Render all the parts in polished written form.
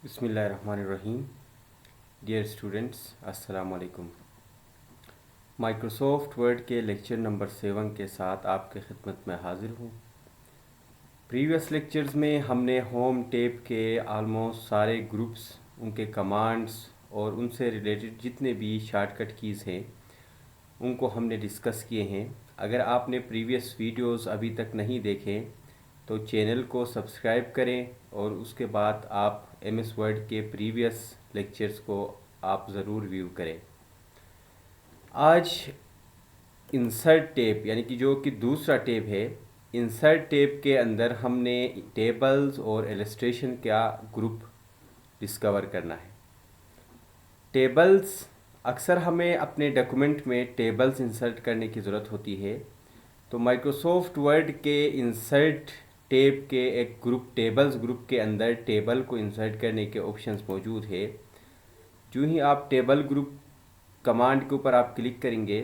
बिस्मिल्लाहिर्रहमानिर्रहीम। Dear students, अस्सलाम वालेकुम। माइक्रोसॉफ्ट वर्ड के लेक्चर नंबर 7 के साथ आपके खिदमत में हाजिर हूँ। प्रीवियस लेक्चर्स में हमने होम टैब के आलमोस्ट सारे ग्रुप्स, उनके कमांड्स और उनसे रिलेटेड जितने भी शॉर्टकट कीज़ हैं उनको हमने डिस्कस किए हैं। अगर आपने प्रीवियस वीडियोस अभी तक नहीं देखे तो चैनल को सब्सक्राइब करें और उसके बाद आप MS वर्ड के प्रीवियस लेक्चर्स को आप ज़रूर व्यू करें। आज इंसर्ट टैब यानी कि जो कि दूसरा टैब है, इंसर्ट टैब के अंदर हमने टेबल्स और इलस्ट्रेशन का ग्रुप डिस्कवर करना है। टेबल्स अक्सर हमें अपने डॉक्यूमेंट में टेबल्स इंसर्ट करने की ज़रूरत होती है, तो माइक्रोसॉफ्ट वर्ड के इंसर्ट टैब के एक ग्रुप टेबल्स ग्रुप के अंदर टेबल को इंसर्ट करने के ऑप्शंस मौजूद है। जो ही आप टेबल ग्रुप कमांड के ऊपर आप क्लिक करेंगे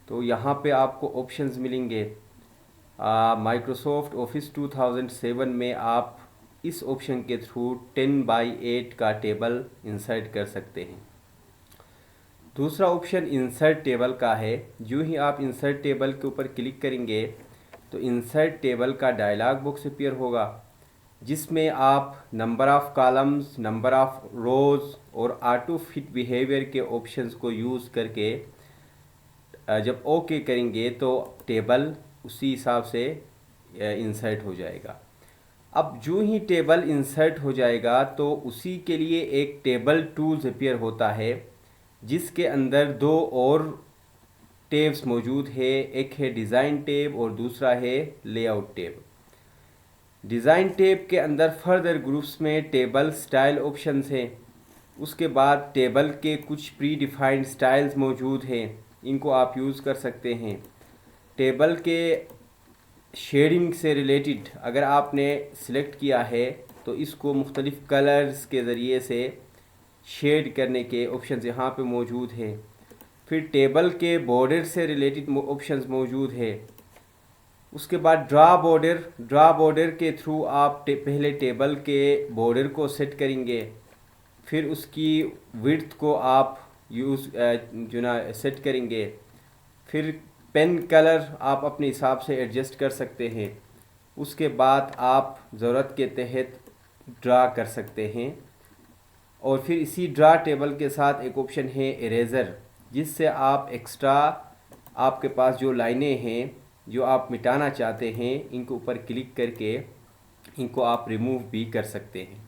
तो यहाँ पे आपको ऑप्शंस मिलेंगे। माइक्रोसॉफ्ट ऑफिस 2007 में आप इस ऑप्शन के थ्रू 10x8 का टेबल इंसर्ट कर सकते हैं। दूसरा ऑप्शन इंसर्ट टेबल का है। जो ही आप इंसर्ट टेबल के ऊपर क्लिक करेंगे तो इंसर्ट टेबल का डायलॉग बॉक्स अपीयर होगा, जिसमें आप number of columns, number of rows और ऑटो फिट बिहेवियर के ऑप्शंस को यूज़ करके जब ओके करेंगे तो टेबल उसी हिसाब से इंसर्ट हो जाएगा। अब जो ही टेबल इंसर्ट हो जाएगा तो उसी के लिए एक टेबल टूल्स अपीयर होता है, जिसके अंदर दो और टैब्स मौजूद है। एक है डिज़ाइन टैब और दूसरा है लेआउट टैब। डिज़ाइन टैब के अंदर फर्दर ग्रुप्स में टेबल स्टाइल ऑप्शंस हैं। उसके बाद टेबल के कुछ प्री डिफाइंड स्टाइल्स मौजूद हैं, इनको आप यूज़ कर सकते हैं। टेबल के शेडिंग से रिलेटेड अगर आपने सिलेक्ट किया है तो इसको मुख्तलिफ़ कलर्स के ज़रिए से शेड करने के ऑप्शंस यहाँ पे मौजूद है। फिर टेबल के बॉर्डर से रिलेटेड ऑप्शंस मौजूद है। उसके बाद ड्रा बॉर्डर के थ्रू आप पहले टेबल के बॉर्डर को सेट करेंगे, फिर उसकी विड्थ को आप सेट करेंगे। फिर पेन कलर आप अपने हिसाब से एडजस्ट कर सकते हैं। उसके बाद आप ज़रूरत के तहत ड्रा कर सकते हैं। और फिर इसी ड्रा टेबल के साथ एक ऑप्शन है इरेज़र, जिससे आप एक्स्ट्रा आपके पास जो लाइनें हैं जो आप मिटाना चाहते हैं, इनको ऊपर क्लिक करके इनको आप रिमूव भी कर सकते हैं।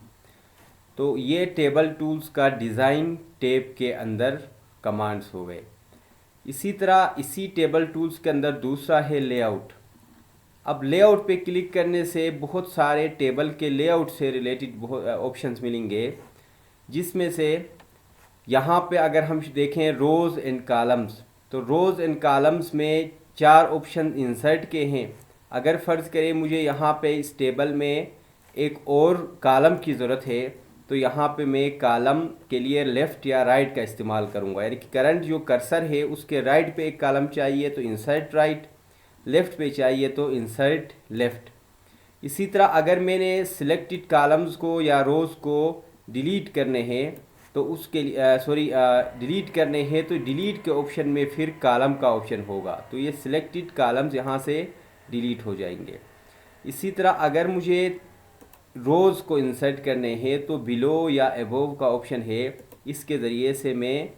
तो ये टेबल टूल्स का डिज़ाइन टैब के अंदर कमांड्स हो गए। इसी तरह इसी टेबल टूल्स के अंदर दूसरा है लेआउट। अब लेआउट पे क्लिक करने से बहुत सारे टेबल के लेआउट से रिलेटेड बहुत ऑप्शंस मिलेंगे, जिसमें से यहाँ पे अगर हम देखें रोज़ एंड कॉलम्स, तो रोज़ एंड कॉलम्स में 4 ऑप्शन इंसर्ट के हैं। अगर फ़र्ज़ करें मुझे यहाँ पे इस टेबल में एक और कॉलम की ज़रूरत है, तो यहाँ पे मैं कॉलम के लिए लेफ़्ट या राइट का इस्तेमाल करूँगा। यानी कि करंट जो कर्सर है उसके राइट पे एक कॉलम चाहिए तो इंसर्ट राइट, लेफ़्ट पे चाहिए तो इंसर्ट लेफ़्ट। इसी तरह अगर मैंने सिलेक्टेड कॉलम्स को या रोज़ को डिलीट करने हैं तो उसके लिए डिलीट करने हैं तो डिलीट के ऑप्शन में फिर कॉलम का ऑप्शन होगा, तो ये सिलेक्टेड कॉलम्स यहाँ से डिलीट हो जाएंगे। इसी तरह अगर मुझे रोज़ को इंसर्ट करने हैं तो बिलो या अबोव का ऑप्शन है, इसके ज़रिए से मैं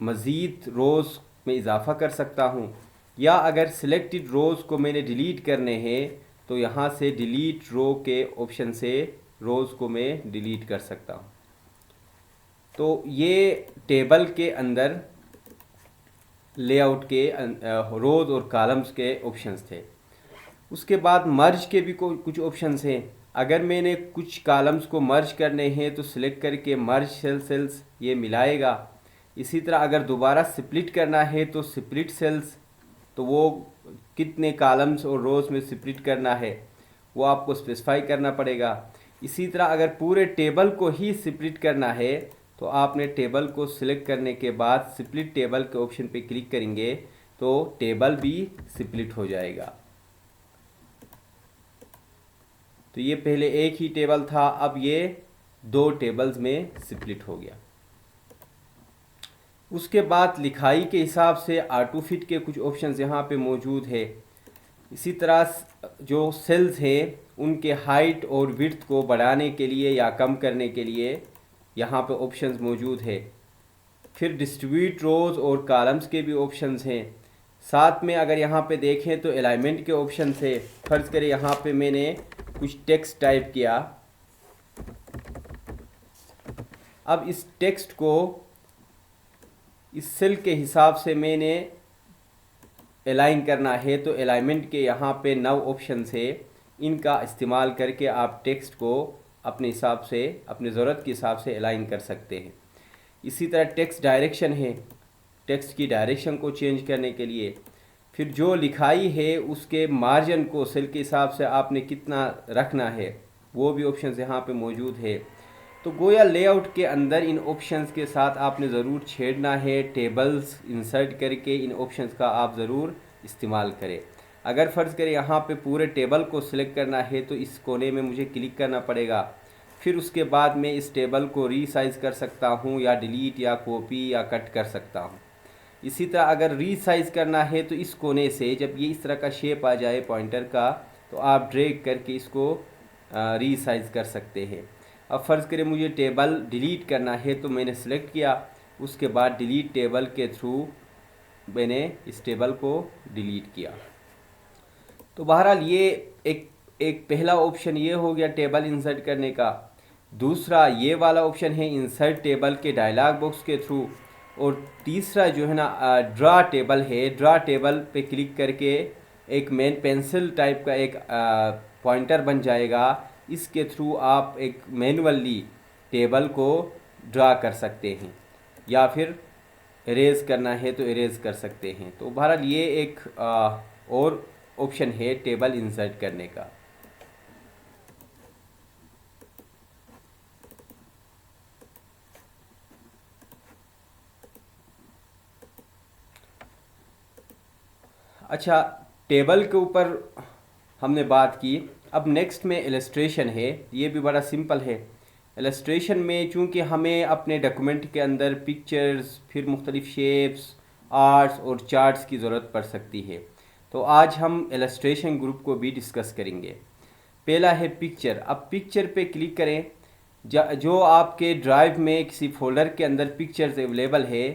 मज़ीद रोज़ में इजाफ़ा कर सकता हूँ। या अगर सिलेक्टेड रोज़ को मैंने डिलीट करने हैं तो यहाँ से डिलीट रो के ऑप्शन से रोज़ को मैं डिलीट कर सकता हूँ। तो ये टेबल के अंदर लेआउट के रोज़ और कॉलम्स के ऑप्शंस थे। उसके बाद मर्ज के भी कुछ ऑप्शंस हैं। अगर मैंने कुछ कॉलम्स को मर्ज करने हैं तो सिलेक्ट करके मर्ज सेल्स ये मिलाएगा। इसी तरह अगर दोबारा स्प्लिट करना है तो स्प्लिट सेल्स, तो वो कितने कॉलम्स और रोज़ में स्प्लिट करना है वो आपको स्पेसिफाई करना पड़ेगा। इसी तरह अगर पूरे टेबल को ही स्प्लिट करना है तो आपने टेबल को सिलेक्ट करने के बाद स्प्लिट टेबल के ऑप्शन पे क्लिक करेंगे तो टेबल भी स्प्लिट हो जाएगा। तो ये पहले एक ही टेबल था, अब ये 2 टेबल्स में स्प्लिट हो गया। उसके बाद लिखाई के हिसाब से ऑटो फिट के कुछ ऑप्शंस यहाँ पे मौजूद है। इसी तरह जो सेल्स हैं उनके हाइट और विड्थ को बढ़ाने के लिए या कम करने के लिए यहाँ पे ऑप्शंस मौजूद है। फिर डिस्ट्रीब्यूट रोज़ और कॉलम्स के भी ऑप्शंस हैं। साथ में अगर यहाँ पे देखें तो अलाइनमेंट के ऑप्शन है। फ़र्ज़ करें यहाँ पे मैंने कुछ टेक्स्ट टाइप किया। अब इस टेक्स्ट को इस सेल के हिसाब से मैंने अलाइन करना है, तो अलाइनमेंट के यहाँ पे 9 ऑप्शंस है। इनका इस्तेमाल करके आप टेक्स्ट को अपने हिसाब से, अपने ज़रूरत के हिसाब से अलाइन कर सकते हैं। इसी तरह टेक्स्ट डायरेक्शन है, टेक्स्ट की डायरेक्शन को चेंज करने के लिए। फिर जो लिखाई है उसके मार्जिन को सेल के हिसाब से आपने कितना रखना है, वो भी ऑप्शंस यहाँ पे मौजूद है। तो गोया लेआउट के अंदर इन ऑप्शंस के साथ आपने ज़रूर छेड़ना है। टेबल्स इंसर्ट करके इन ऑप्शंस का आप ज़रूर इस्तेमाल करें। अगर फ़र्ज़ करें यहाँ पे पूरे टेबल को सिलेक्ट करना है तो इस कोने में मुझे क्लिक करना पड़ेगा। फिर उसके बाद मैं इस टेबल को रीसाइज़ कर सकता हूँ या डिलीट या कॉपी या कट कर सकता हूँ। इसी तरह अगर रीसाइज़ करना है तो इस कोने से जब ये इस तरह का शेप आ जाए पॉइंटर का, तो आप ड्रैग करके इसको रीसाइज़ कर सकते हैं। अब फ़र्ज़ करें मुझे टेबल डिलीट करना है, तो मैंने सेलेक्ट किया, उसके बाद डिलीट टेबल के थ्रू मैंने इस टेबल को डिलीट किया। तो बहरहाल ये एक पहला ऑप्शन ये हो गया टेबल इंसर्ट करने का। दूसरा ये वाला ऑप्शन है इंसर्ट टेबल के डायलॉग बॉक्स के थ्रू। और तीसरा जो है ना ड्रा टेबल है। ड्रा टेबल पे क्लिक करके एक मेन पेंसिल टाइप का एक पॉइंटर बन जाएगा। इसके थ्रू आप एक मैनुअली टेबल को ड्रा कर सकते हैं या फिर इरेज करना है तो इरेज कर सकते हैं। तो बहरहाल ये एक और ऑप्शन है टेबल इंसर्ट करने का। अच्छा, टेबल के ऊपर हमने बात की। अब नेक्स्ट में इलस्ट्रेशन है। ये भी बड़ा सिंपल है। इलस्ट्रेशन में चूँकि हमें अपने डॉक्यूमेंट के अंदर पिक्चर्स, फिर मुख्तलिफ शेप्स, आर्ट्स और चार्ट्स की ज़रूरत पड़ सकती है, तो आज हम इलस्ट्रेशन ग्रुप को भी डिस्कस करेंगे। पहला है पिक्चर। अब पिक्चर पे क्लिक करें। जो आपके ड्राइव में किसी फोल्डर के अंदर पिक्चर्स अवेलेबल है,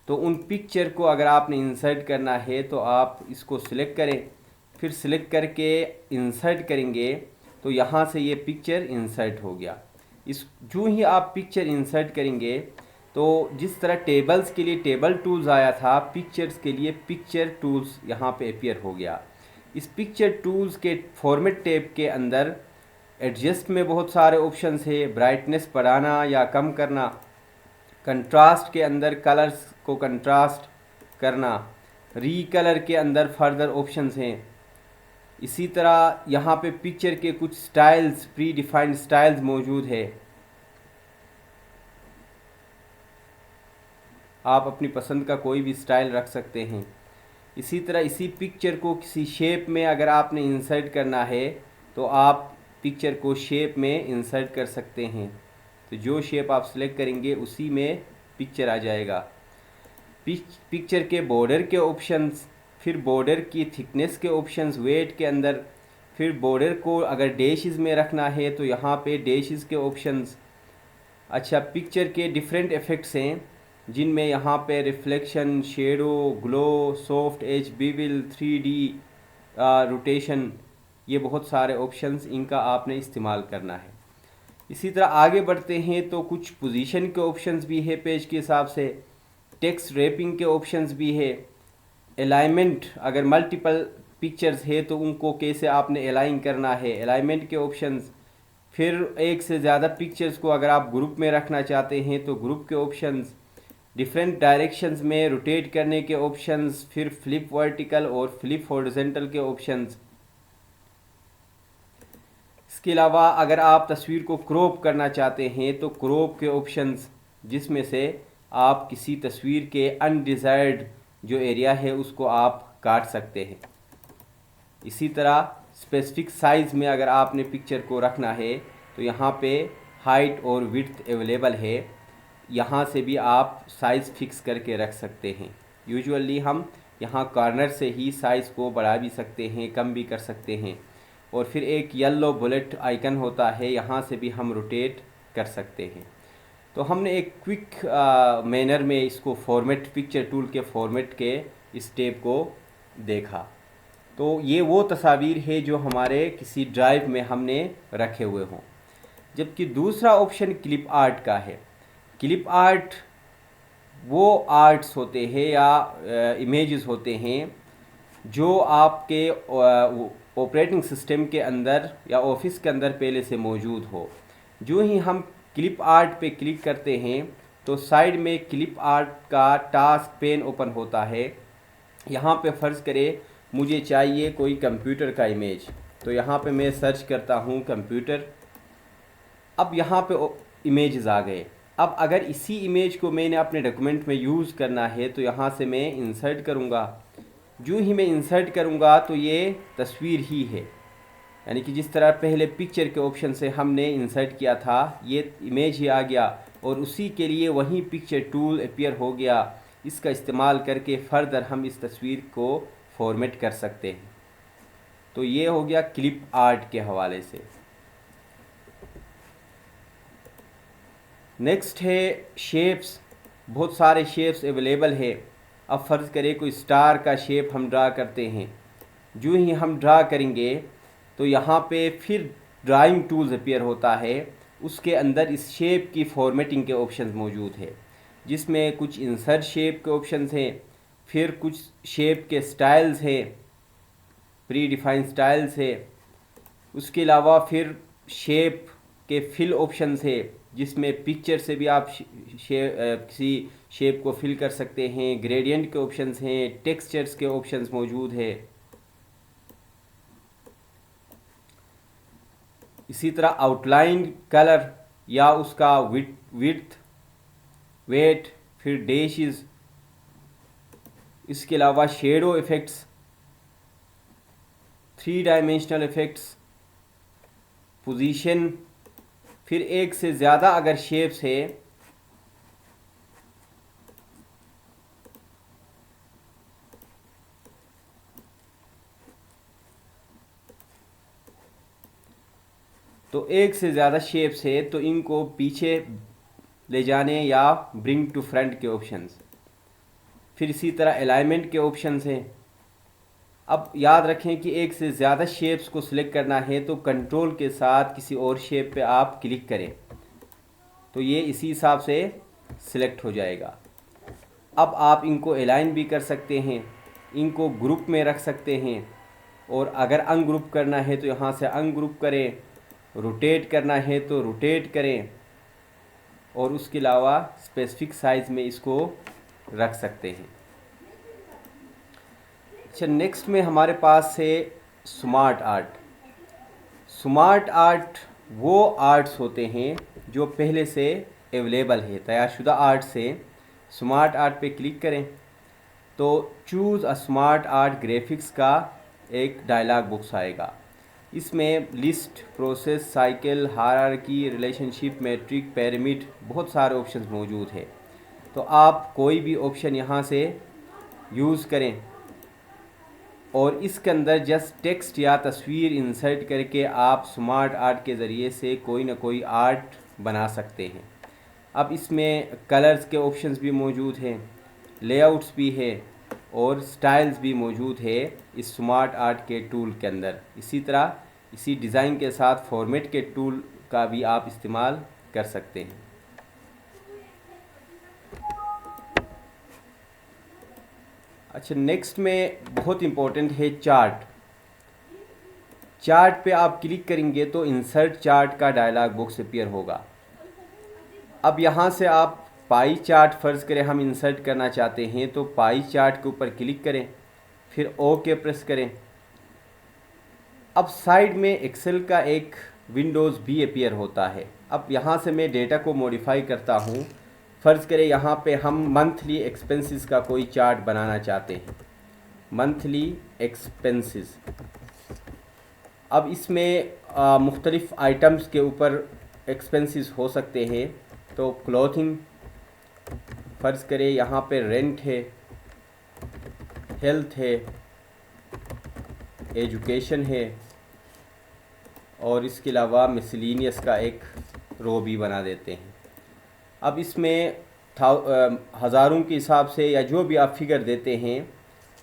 तो उन पिक्चर को अगर आपने इंसर्ट करना है तो आप इसको सिलेक्ट करें। फिर सिलेक्ट करके इंसर्ट करेंगे तो यहाँ से ये पिक्चर इंसर्ट हो गया। जो ही आप पिक्चर इंसर्ट करेंगे तो जिस तरह टेबल्स के लिए टेबल टूल्स आया था, पिक्चर्स के लिए पिक्चर टूल्स यहाँ पे अपीयर हो गया। इस पिक्चर टूल्स के फॉर्मेट टैब के अंदर एडजस्ट में बहुत सारे ऑप्शंस है। ब्राइटनेस बढ़ाना या कम करना, कंट्रास्ट के अंदर कलर्स को कंट्रास्ट करना, रीकलर के अंदर फर्दर ऑप्शंस हैं। इसी तरह यहाँ पे पिक्चर के कुछ स्टाइल्स, प्री डिफाइंड स्टाइल्स मौजूद है। आप अपनी पसंद का कोई भी स्टाइल रख सकते हैं। इसी तरह इसी पिक्चर को किसी शेप में अगर आपने इंसर्ट करना है तो आप पिक्चर को शेप में इंसर्ट कर सकते हैं। तो जो शेप आप सेलेक्ट करेंगे उसी में पिक्चर आ जाएगा। पिक्चर के बॉर्डर के ऑप्शंस, फिर बॉर्डर की थिकनेस के ऑप्शंस वेट के अंदर, फिर बॉर्डर को अगर डैशेस में रखना है तो यहाँ पे डैशेस के ऑप्शंस। अच्छा, पिक्चर के डिफरेंट इफ़ेक्ट्स हैं जिनमें यहाँ पे reflection, shadow, glow, soft edge, bevel, 3D, rotation, ये बहुत सारे ऑप्शंस, इनका आपने इस्तेमाल करना है। इसी तरह आगे बढ़ते हैं तो कुछ पोजीशन के ऑप्शंस भी है पेज के हिसाब से। टेक्स्ट रैपिंग के ऑप्शंस भी है। अलाइनमेंट, अगर मल्टीपल पिक्चर्स है तो उनको कैसे आपने अलाइन करना है, अलाइनमेंट के ऑप्शंस। फिर एक से ज़्यादा पिक्चर्स को अगर आप ग्रुप में रखना चाहते हैं तो ग्रुप के ऑप्शंस। डिफरेंट डायरेक्शंस में रोटेट करने के ऑप्शंस, फिर फ्लिप वर्टिकल और फ्लिप हॉरिजॉन्टल के ऑप्शंस। इसके अलावा अगर आप तस्वीर को क्रॉप करना चाहते हैं तो क्रॉप के ऑप्शंस, जिसमें से आप किसी तस्वीर के अनडिज़ायर्ड जो एरिया है उसको आप काट सकते हैं। इसी तरह स्पेसिफिक साइज़ में अगर आपने पिक्चर को रखना है तो यहाँ पे हाइट और विड्थ अवेलेबल है, यहाँ से भी आप साइज़ फिक्स करके रख सकते हैं। यूजुअली हम यहाँ कॉर्नर से ही साइज़ को बढ़ा भी सकते हैं, कम भी कर सकते हैं। और फिर एक येलो बुलेट आइकन होता है, यहाँ से भी हम रोटेट कर सकते हैं। तो हमने एक क्विक मैनर में इसको फॉर्मेट, पिक्चर टूल के फॉर्मेट के स्टेप को देखा। तो ये वो तस्वीर है जो हमारे किसी ड्राइव में हमने रखे हुए हों। जबकि दूसरा ऑप्शन क्लिप आर्ट का है। क्लिप आर्ट वो आर्ट्स होते हैं या इमेजेस होते हैं जो आपके ऑपरेटिंग सिस्टम के अंदर या ऑफिस के अंदर पहले से मौजूद हो। जो ही हम क्लिप आर्ट पे क्लिक करते हैं तो साइड में क्लिप आर्ट का टास्क पेन ओपन होता है। यहाँ पे फ़र्ज़ करें मुझे चाहिए कोई कंप्यूटर का इमेज, तो यहाँ पे मैं सर्च करता हूँ कंप्यूटर। अब यहाँ पे इमेजेस आ गए। अब अगर इसी इमेज को मैंने अपने डॉक्यूमेंट में यूज़ करना है तो यहाँ से मैं इंसर्ट करूँगा। जो ही मैं इंसर्ट करूँगा तो ये तस्वीर ही है, यानी कि जिस तरह पहले पिक्चर के ऑप्शन से हमने इंसर्ट किया था, ये इमेज ही आ गया और उसी के लिए वही पिक्चर टूल अपीयर हो गया। इसका इस्तेमाल करके फ़र्दर हम इस तस्वीर को फॉर्मेट कर सकते हैं। तो ये हो गया क्लिप आर्ट के हवाले से। नेक्स्ट है शेप्स। बहुत सारे शेप्स अवेलेबल है। अब फ़र्ज़ करें कोई स्टार का शेप हम ड्रा करते हैं। जो ही हम ड्रा करेंगे तो यहाँ पे फिर ड्राइंग टूल्स अपीयर होता है। उसके अंदर इस शेप की फॉर्मेटिंग के ऑप्शंस मौजूद है, जिसमें कुछ इंसर्ट शेप के ऑप्शंस हैं, फिर कुछ शेप के स्टाइल्स हैं, प्री डिफाइंड स्टाइल्स है। उसके अलावा फिर शेप के फिल ऑप्शंस है, जिसमें पिक्चर से भी आप किसी शेप को फिल कर सकते हैं। ग्रेडियंट के ऑप्शंस हैं, टेक्सचर्स के ऑप्शंस मौजूद है। इसी तरह आउटलाइन कलर या उसका विड्थ, वेट, फिर डैशेस। इसके अलावा shadow effects, 3 dimensional effects, position, फिर एक से ज़्यादा अगर शेप्स है तो एक से ज़्यादा शेप्स है तो इनको पीछे ले जाने या ब्रिंग टू फ्रंट के ऑप्शंस। फिर इसी तरह अलाइनमेंट के ऑप्शंस हैं। अब याद रखें कि एक से ज़्यादा शेप्स को सिलेक्ट करना है तो कंट्रोल के साथ किसी और शेप पे आप क्लिक करें तो ये इसी हिसाब से सिलेक्ट हो जाएगा। अब आप इनको अलाइन भी कर सकते हैं, इनको ग्रुप में रख सकते हैं, और अगर अनग्रुप करना है तो यहाँ से अनग्रुप करें, रोटेट करना है तो रोटेट करें, और उसके अलावा स्पेसिफिक साइज़ में इसको रख सकते हैं। अच्छा, नेक्स्ट में हमारे पास है स्मार्ट आर्ट। स्मार्ट आर्ट वो आर्ट्स होते हैं जो पहले से अवेलेबल है, तैयारशुदा आर्ट से। स्मार्ट आर्ट पे क्लिक करें तो choose a smart art graphics का एक डायलॉग बॉक्स आएगा। इसमें list, process, cycle, hierarchy, relationship, matrix, pyramid, बहुत सारे ऑप्शंस मौजूद है। तो आप कोई भी ऑप्शन यहाँ से यूज़ करें और इसके अंदर जस्ट टेक्स्ट या तस्वीर इंसर्ट करके आप स्मार्ट आर्ट के ज़रिए से कोई ना कोई आर्ट बना सकते हैं। अब इसमें कलर्स के ऑप्शंस भी मौजूद हैं, लेआउट्स भी है और स्टाइल्स भी मौजूद है इस स्मार्ट आर्ट के टूल के अंदर। इसी तरह इसी डिज़ाइन के साथ फॉर्मेट के टूल का भी आप इस्तेमाल कर सकते हैं। अच्छा, नेक्स्ट में बहुत इम्पोर्टेंट है चार्ट। चार्ट पे आप क्लिक करेंगे तो इंसर्ट चार्ट का डायलॉग बॉक्स अपीयर होगा। अब यहाँ से आप पाई चार्ट फ़र्ज़ करें हम इंसर्ट करना चाहते हैं तो पाई चार्ट के ऊपर क्लिक करें, फिर ओके प्रेस करें। अब साइड में एक्सेल का एक विंडोज़ भी अपीयर होता है। अब यहाँ से मैं डेटा को मॉडिफाई करता हूँ। फ़र्ज़ करें यहाँ पे हम मंथली एक्सपेंसेस का कोई चार्ट बनाना चाहते हैं, मंथली एक्सपेंसेस। अब इसमें मुख्तलिफ़ आइटम्स के ऊपर एक्सपेंसेस हो सकते हैं। तो क्लॉथिंग फ़र्ज़ करें यहाँ पे रेंट है, हेल्थ है, एजुकेशन है और इसके अलावा मिसलिनियस का एक रो भी बना देते हैं। अब इसमें हज़ारों के हिसाब से या जो भी आप फिगर देते हैं,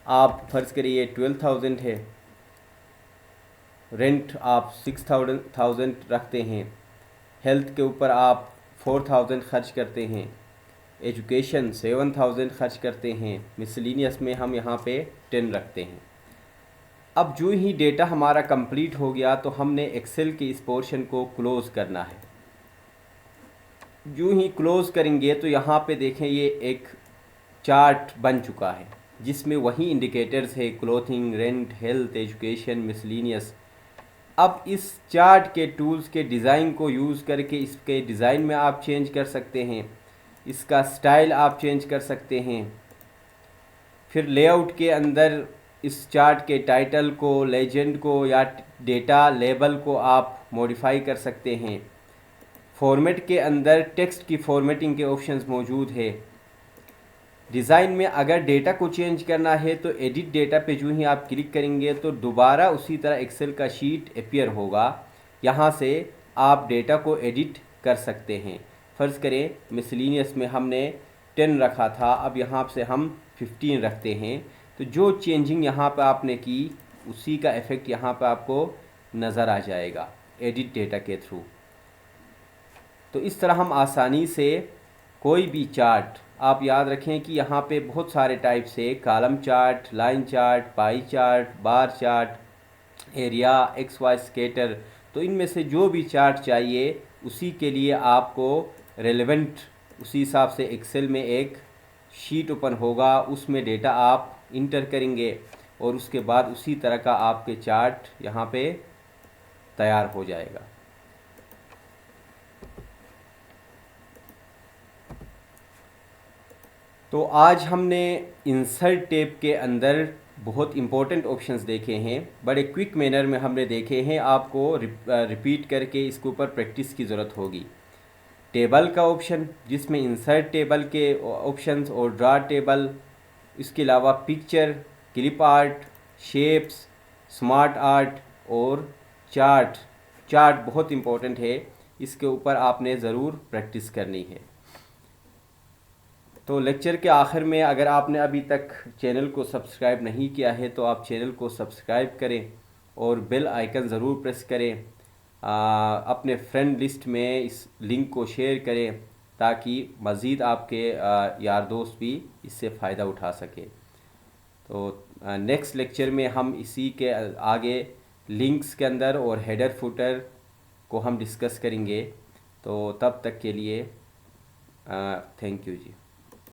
आप फ़र्ज़ करिए 12,000 है, रेंट आप 6,000 रखते हैं, हेल्थ के ऊपर आप 4,000 खर्च करते हैं, एजुकेशन 7,000 खर्च करते हैं, मिसलिनियस में हम यहाँ पे 10 रखते हैं। अब जो ही डेटा हमारा कंप्लीट हो गया तो हमने एक्सेल के इस पोर्शन को क्लोज़ करना है। जो ही क्लोज़ करेंगे तो यहाँ पे देखें ये एक चार्ट बन चुका है जिसमें वही इंडिकेटर्स है, clothing, rent, health, education, miscellaneous. अब इस चार्ट के टूल्स के डिज़ाइन को यूज़ करके इसके डिज़ाइन में आप चेंज कर सकते हैं, इसका स्टाइल आप चेंज कर सकते हैं। फिर लेआउट के अंदर इस चार्ट के टाइटल को, लेजेंड को या डेटा लेबल को आप मॉडिफाई कर सकते हैं। फॉर्मेट के अंदर टेक्स्ट की फॉर्मेटिंग के ऑप्शंस मौजूद है। डिज़ाइन में अगर डेटा को चेंज करना है तो एडिट डेटा पे जो ही आप क्लिक करेंगे तो दोबारा उसी तरह एक्सेल का शीट अपीयर होगा। यहाँ से आप डेटा को एडिट कर सकते हैं। फ़र्ज़ करें मिसलिनियस में हमने 10 रखा था, अब यहाँ से हम 15 रखते हैं। तो जो चेंजिंग यहाँ पे आपने की उसी का इफ़ेक्ट यहाँ पे आपको नज़र आ जाएगा एडिट डेटा के थ्रू। तो इस तरह हम आसानी से कोई भी चार्ट, आप याद रखें कि यहाँ पे बहुत सारे टाइप से column chart, line chart, pie chart, bar chart, area, x y scatter, तो इनमें से जो भी चार्ट चाहिए उसी के लिए आपको रेलेवेंट उसी हिसाब से एक्सेल में एक शीट ओपन होगा, उसमें डेटा आप इंटर करेंगे और उसके बाद उसी तरह का आपके चार्ट यहाँ पे तैयार हो जाएगा। तो आज हमने इंसर्ट टैब के अंदर बहुत इम्पोर्टेंट ऑप्शंस देखे हैं, बड़े क्विक मैनर में हमने देखे हैं। आपको रिपीट करके इसके ऊपर प्रैक्टिस की ज़रूरत होगी। टेबल का ऑप्शन जिसमें इंसर्ट टेबल के ऑप्शंस और ड्रा टेबल, इसके अलावा picture, clip art, shapes, smart art और चार्ट बहुत इम्पोर्टेंट है, इसके ऊपर आपने ज़रूर प्रैक्टिस करनी है। तो लेक्चर के आखिर में अगर आपने अभी तक चैनल को सब्सक्राइब नहीं किया है तो आप चैनल को सब्सक्राइब करें और बेल आइकन ज़रूर प्रेस करें। अपने फ्रेंड लिस्ट में इस लिंक को शेयर करें ताकि मज़ीद आपके यार दोस्त भी इससे फ़ायदा उठा सके। तो नेक्स्ट लेक्चर में हम इसी के आगे लिंक्स के अंदर और हेडर फुटर को हम डिस्कस करेंगे। तो तब तक के लिए थैंक यू जी।